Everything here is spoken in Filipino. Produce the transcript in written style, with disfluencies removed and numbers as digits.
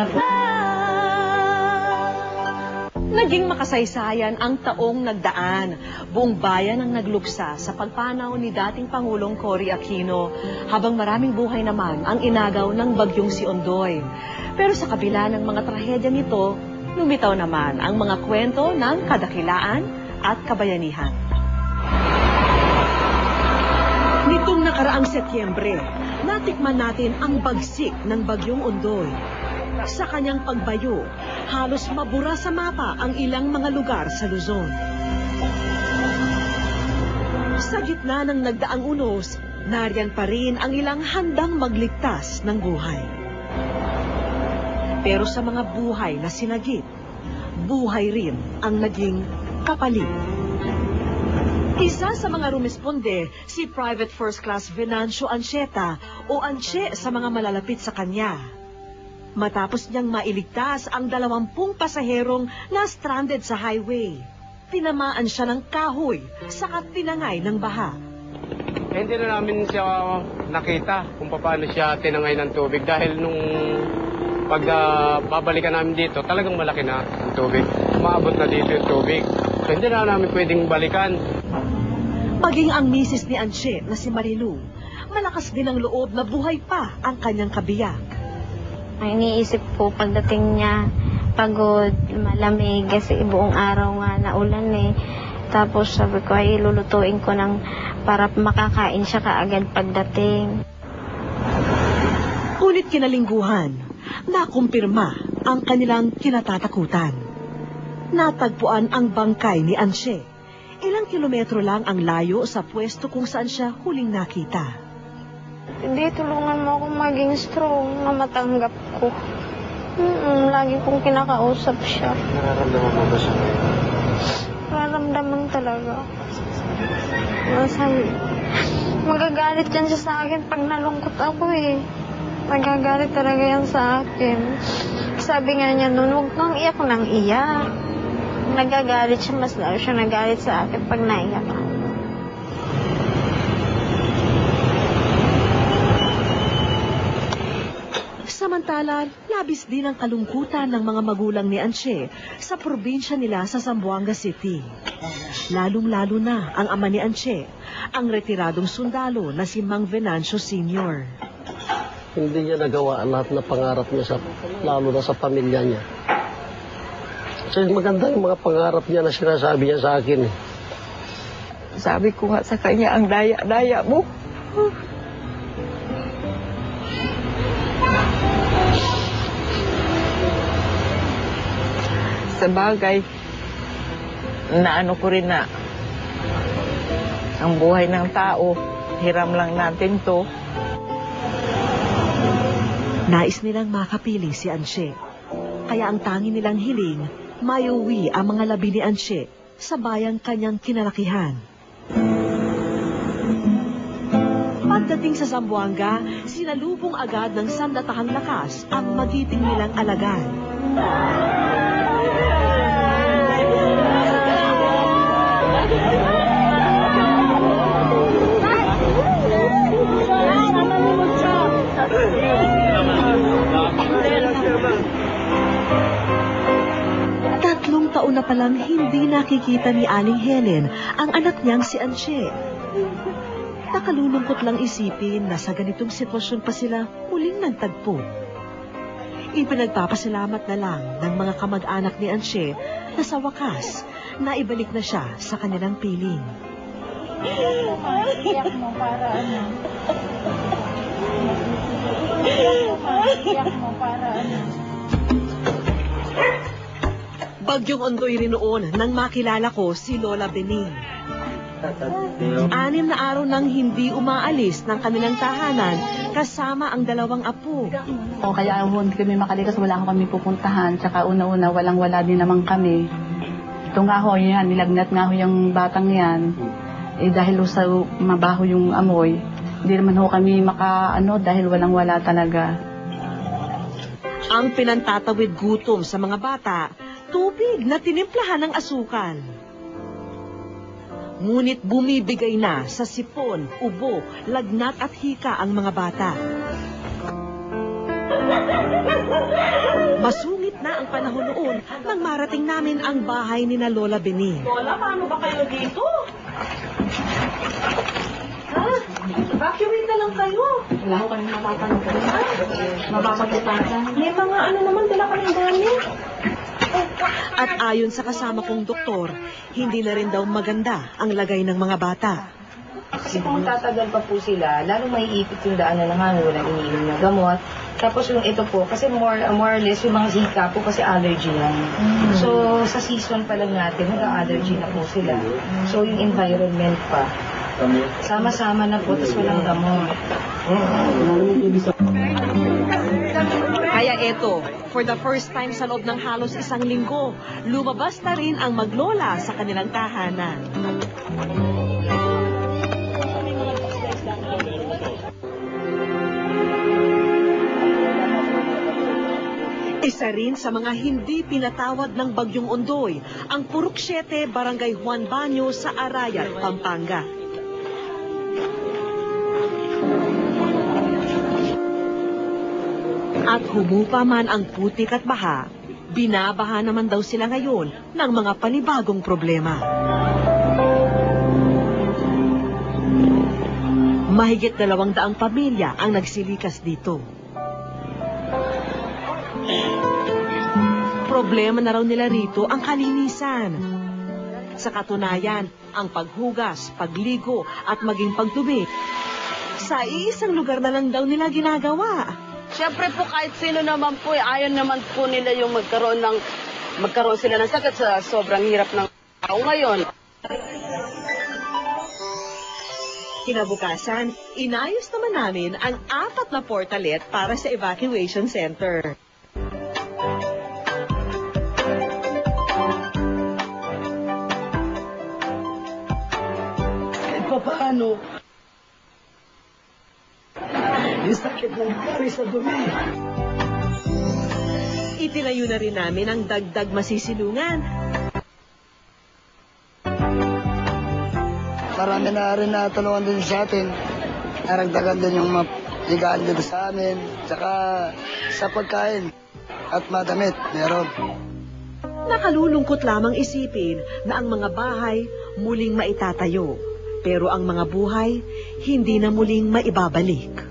na po. Naging makasaysayan ang taong nagdaan. Buong bayan ang nagluksa sa pagpanaw ni dating Pangulong Cory Aquino, habang maraming buhay naman ang inagaw ng bagyong si Ondoy. Pero sa kabila ng mga trahedyang ito, lumitaw naman ang mga kwento ng kadakilaan at kabayanihan. Nitong nakaraang Setyembre, natikman natin ang bagsik ng bagyong Ondoy. Sa kanyang pagbayo, halos mabura sa mapa ang ilang mga lugar sa Luzon. Sa gitna ng nagdaang unos, nariyan pa rin ang ilang handang magligtas ng buhay. Pero sa mga buhay na sinagip, buhay rin ang naging kapalit. Isa sa mga rumisponde, si Private First Class Venancio Ancheta o Anche sa mga malalapit sa kanya. Matapos niyang mailigtas ang 20 pasaherong na stranded sa highway, tinamaan siya ng kahoy sa tinangay ng baha. Hindi na namin siya nakita kung paano siya tinangay ng tubig dahil nung babalikan namin dito, talagang malaki na ang tubig. Maabot na dito yung tubig. So, hindi na namin pwedeng balikan. Maging ang misis ni Anche na si Marilu, malakas din ang loob na buhay pa ang kanyang kabiyak. Ang iniisip ko pagdating niya, pagod, malamig, kasi buong araw nga naulan eh. Tapos sabi ko ay lulutuin ko para makakain siya kaagad pagdating. Ngunit kinalingguhan, nakumpirma ang kanilang kinatatakutan. Natagpuan ang bangkay ni Anche. Ilang kilometro lang ang layo sa pwesto kung saan siya huling nakita. Hindi, tulungan mo akong maging strong na matanggap ko. Lagi kong kinakausap siya. Nararamdaman mo ba siya ngayon? Nararamdaman talaga. Magagalit yan siya sa akin pag nalungkot ako eh. Magagalit talaga yan sa akin. Sabi nga niya noon, huwag kang iyak ng iyak. Nagagalit siya, mas lalo siya nagalit sa akin pag naiyak ako. Samantala, labis din ang kalungkutan ng mga magulang ni Anche sa probinsya nila sa Zamboanga City. Lalong-lalo na ang ama ni Anche, ang retiradong sundalo na si Mang Venancio Sr. Hindi niya nagawa ang lahat na pangarap niya, lalo na sa pamilya niya. Kasi maganda yung mga pangarap niya na sinasabi niya sa akin. Sabi ko nga sa kanya, ang daya-daya mo. Sa bagay, naano ko rin na ang buhay ng tao, hiram lang natin to. Nais nilang makapiling si Anche, kaya ang tangi nilang hiling, mayuwi ang mga labi ni Anche sa bayang kanyang kinalakihan. Pagdating sa Zamboanga, sinalubong agad ng sandatahang lakas ang magiting nilang alagad. Tatlong taon na palang hindi nakikita ni Aling Helen ang anak niyang si Anche. Nakalulungkot lang isipin na sa ganitong sitwasyon pa sila muling nagtagpo. Ipinagpapasalamat na lang ng mga kamag-anak ni Anche na sa wakas, naibalik na siya sa kanilang piling. Iyak mo para ano? Iyak mo para ano? Bagyong Ondoy rin noon nang makilala ko si Lola Bening. 6 na araw nang hindi umaalis ng kanilang tahanan kasama ang 2 apo. O kaya hindi kami makalikas, wala kami pupuntahan. Tsaka una-una, walang-wala din naman kami. Ito nga ho, yan, nilagnat nga ho yung batang yan. Eh dahil sa mabaho yung amoy, hindi naman ho kami dahil walang-wala talaga. Ang pinantatawid gutom sa mga bata, tubig na tinimplahan ng asukal. Ngunit bumibigay na sa sipon, ubo, lagnat at hika ang mga bata. hapon nang marating namin ang bahay ni na Lola Beni. Lola, paano ba kayo dito? Ha? Evacuate na lang kayo. Wala ko kami mapapanong kami. Mapapagpapatan. May mga ano naman, dala kaming gamit. At ayon sa kasama kong doktor, hindi na rin daw maganda ang lagay ng mga bata. Kasi kung tatagal pa po sila, lalo maiipit yung daanan ng hangin, walang iniinom na gamot. Tapos yung ito po, kasi more or less yung mga zika po kasi allergy yan. So sa season pa lang natin, mag-allergy na po sila. So yung environment pa, sama-sama na po, tapos walang gamot. Kaya eto, for the first time sa loob ng halos isang linggo, lumabas na rin ang maglola sa kanilang tahanan. Isa rin sa mga hindi pinatawad ng Bagyong Ondoy, ang Purok 7, Barangay Juan Baño sa Arayat, Pampanga. At humupa man ang putik at baha, binabaha naman daw sila ngayon ng mga panibagong problema. Mahigit 200 pamilya ang nagsilikas dito. Problema na raw nila rito ang kalinisan. Sa katunayan, ang paghugas, pagligo at maging pagtubi, sa iisang lugar na lang daw nila ginagawa. Siyempre po kahit sino naman po, ayaw naman po nila yung magkaroon sila ng sakit sa sobrang hirap ng tao ngayon. Kinabukasan, inayos naman namin ang 4 na portalet para sa evacuation center. Paano? Yung sakit ng pari sa dumi. Itinayo na rin namin ang dagdag masisilungan. Marami na rin natulungan din sa atin. Naragdagan din yung higaan dito sa amin. Tsaka sa pagkain at madamit, meron. Nakalulungkot lamang isipin na ang mga bahay muling maitatayo. Pero ang mga buhay, hindi na muling maibabalik.